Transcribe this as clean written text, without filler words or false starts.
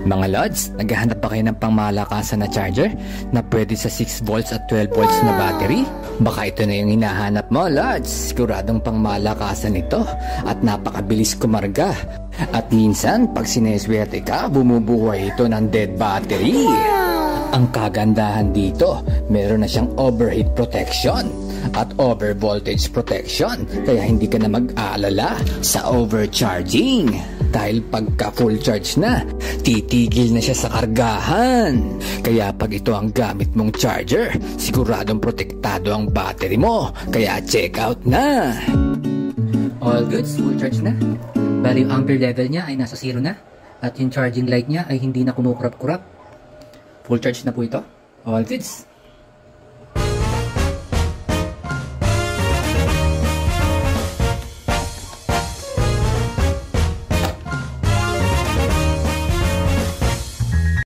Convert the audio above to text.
Mga lods, naghahanap ba kayo ng pangmalakasan na charger na pwede sa 6 volts at 12 volts na battery? Baka ito na yung hinahanap mo, lods. Siguradong pangmalakasan ito at napakabilis kumarga. At minsan, pag sineswerte ka, bumubuhay ito ng dead battery. Ang kagandahan dito, meron na siyang overheat protection at overvoltage protection, kaya hindi ka na mag-aalala sa overcharging. Dahil pagka full charge na, titigil na siya sa kargahan. Kaya pag ito ang gamit mong charger, siguradong protektado ang battery mo. Kaya check out na! All goods, full charge na. Bali yung ampere level niya ay nasa 0 na. At yung charging light niya ay hindi na kumukurap-kurap. Full charge na po ito. All goods.